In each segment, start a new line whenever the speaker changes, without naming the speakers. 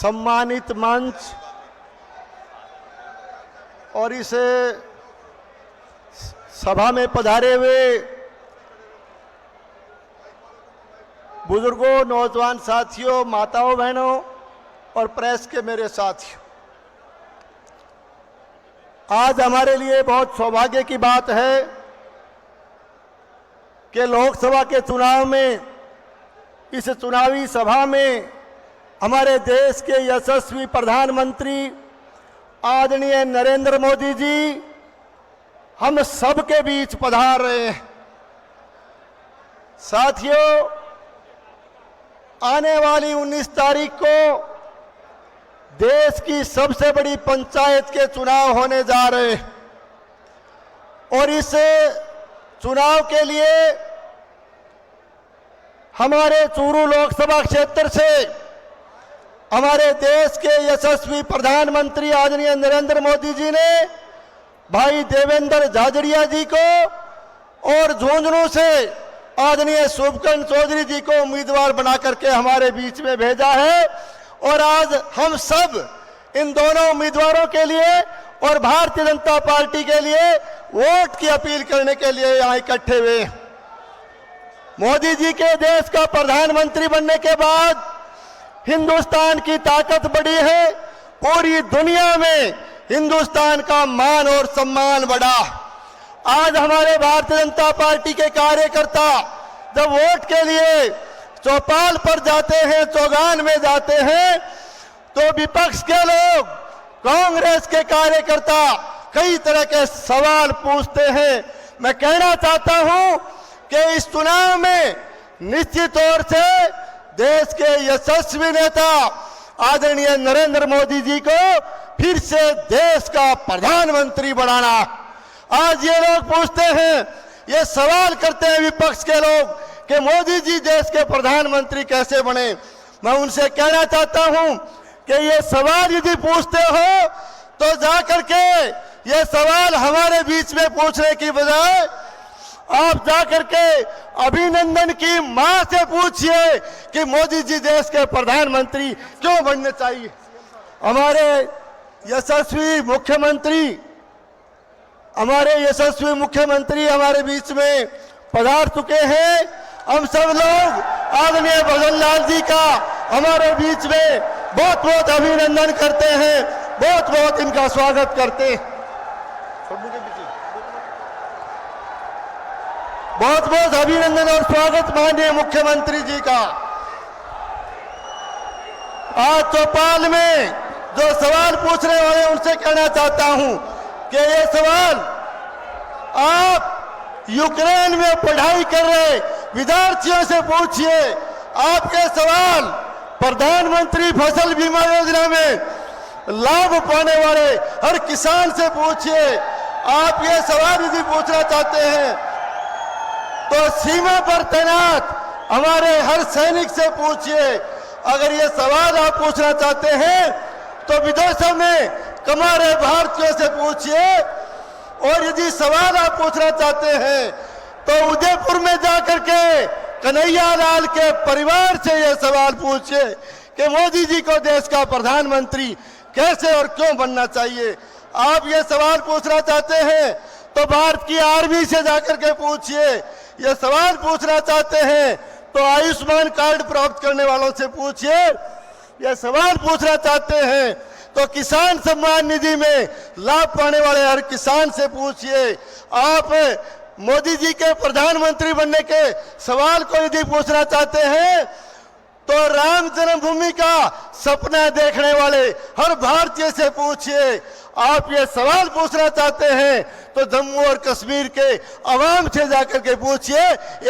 सम्मानित मंच और इस सभा में पधारे हुए बुजुर्गों, नौजवान साथियों, माताओं, बहनों और प्रेस के मेरे साथियों, आज हमारे लिए बहुत सौभाग्य की बात है कि लोकसभा के चुनाव में, इस चुनावी सभा में हमारे देश के यशस्वी प्रधानमंत्री आदरणीय नरेंद्र मोदी जी हम सबके बीच पधार रहे हैं। साथियों, आने वाली 19 तारीख को देश की सबसे बड़ी पंचायत के चुनाव होने जा रहे हैं और इस चुनाव के लिए हमारे चूरू लोकसभा क्षेत्र से हमारे देश के यशस्वी प्रधानमंत्री आदरणीय नरेंद्र मोदी जी ने भाई देवेंद्र झाझड़िया जी को और झुंझुनू से आदरणीय शुभकरण चौधरी जी को उम्मीदवार बना करके हमारे बीच में भेजा है और आज हम सब इन दोनों उम्मीदवारों के लिए और भारतीय जनता पार्टी के लिए वोट की अपील करने के लिए यहाँ इकट्ठे हुए। मोदी जी के देश का प्रधानमंत्री बनने के बाद हिंदुस्तान की ताकत बढ़ी है, पूरी दुनिया में हिंदुस्तान का मान और सम्मान बढ़ा। आज हमारे भारतीय जनता पार्टी के कार्यकर्ता जब वोट के लिए चौपाल पर जाते हैं, चौगान में जाते हैं, तो विपक्ष के लोग, कांग्रेस के कार्यकर्ता कई तरह के सवाल पूछते हैं। मैं कहना चाहता हूं कि इस चुनाव में निश्चित तौर से देश के यशस्वी नेता आदरणीय नरेंद्र मोदी जी को फिर से देश का प्रधानमंत्री बनाना। आज ये लोग पूछते हैं, ये सवाल करते हैं विपक्ष के लोग कि मोदी जी देश के प्रधानमंत्री कैसे बने। मैं उनसे कहना चाहता हूं कि ये सवाल यदि पूछते हो तो जाकर के ये सवाल हमारे बीच में पूछने की बजाय आप जाकर के अभिनंदन की मां से पूछिए कि मोदी जी देश के प्रधानमंत्री क्यों बनने चाहिए। हमारे यशस्वी मुख्यमंत्री हमारे बीच में पधार चुके हैं। हम सब लोग आदरणीय भजन लाल जी का हमारे बीच में बहुत बहुत अभिनंदन करते हैं, बहुत बहुत इनका स्वागत करते हैं। बहुत बहुत अभिनंदन और स्वागत माननीय मुख्यमंत्री जी का। आज चौपाल में जो सवाल पूछने वाले उनसे कहना चाहता हूं कि ये सवाल आप यूक्रेन में पढ़ाई कर रहे विद्यार्थियों से पूछिए, आपके सवाल प्रधानमंत्री फसल बीमा योजना में लाभ पाने वाले हर किसान से पूछिए। आप ये सवाल यदि पूछना चाहते हैं तो सीमा पर तैनात हमारे हर सैनिक से पूछिए। अगर ये सवाल आप पूछना चाहते हैं तो विदेशों में कमा रहे भारतीयों से पूछिए और यदि सवाल आप पूछना चाहते हैं तो उदयपुर में जाकर के कन्हैया लाल के परिवार से यह सवाल पूछिए कि मोदी जी को देश का प्रधानमंत्री कैसे और क्यों बनना चाहिए। आप ये सवाल पूछना चाहते हैं तो भारत की आर्मी से जाकर के पूछिए। ये सवाल पूछना चाहते हैं तो आयुष्मान कार्ड प्राप्त करने वालों से पूछिए। ये सवाल पूछना चाहते हैं तो किसान सम्मान निधि में लाभ पाने वाले हर किसान से पूछिए। आप मोदी जी के प्रधानमंत्री बनने के सवाल को यदि पूछना चाहते हैं तो राम जन्मभूमि का सपना देखने वाले हर भारतीय से पूछिए। आप ये सवाल पूछना चाहते हैं तो जम्मू और कश्मीर के अवाम से जाकर के पूछिए।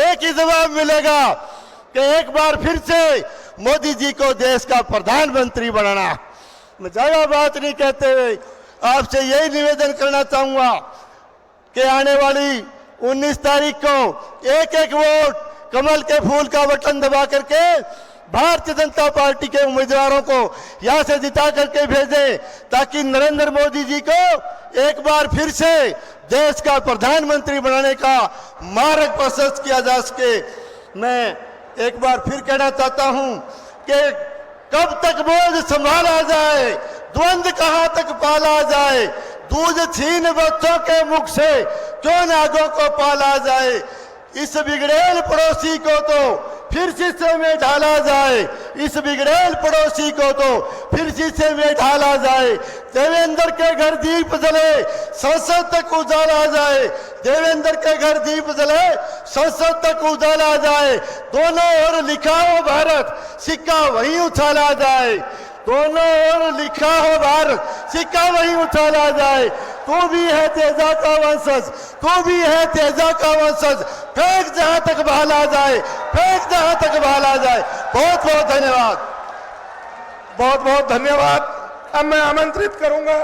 एक ही जवाब मिलेगा कि एक बार फिर से मोदी जी को देश का प्रधानमंत्री बनाना। मैं ज्यादा बात नहीं कहते हुए आपसे यही निवेदन करना चाहूंगा कि आने वाली 19 तारीख को एक एक वोट कमल के फूल का बटन दबा करके भारतीय जनता पार्टी के उम्मीदवारों को यहां से जिता करके भेजें ताकि नरेंद्र मोदी जी को एक बार फिर से देश का प्रधानमंत्री बनाने का मार्ग प्रशस्त किया जा सके। मैं एक बार फिर कहना चाहता हूं कि कब तक बोझ संभाला जाए, द्वंद्व कहां तक पाला जाए, दूध छीन बच्चों के मुख से क्यों नागों को पाला जाए। इस बिगड़ेल पड़ोसी को तो फिर शीशे में ढाला जाए, इस बिगड़ेल पड़ोसी को तो फिर शीशे में ढाला जाए। देवेंद्र के घर दीप जले, संसद तक उजाला जाए, देवेंद्र के घर दीप जले, संसद तक उजाला जाए। दोनों ओर लिखा हो भारत, सिक्का वहीं उछाला जाए, दोनों ओर लिखा हो भारत, सिक्का वहीं उछाला जाए। तू भी है तेजा का वंशज, तू भी है तेजा का वंशज, फेंक जहां तक भाला जाए, फेंक जहां तक भाला जाए। बहुत बहुत धन्यवाद,
बहुत बहुत धन्यवाद। अब मैं आमंत्रित करूंगा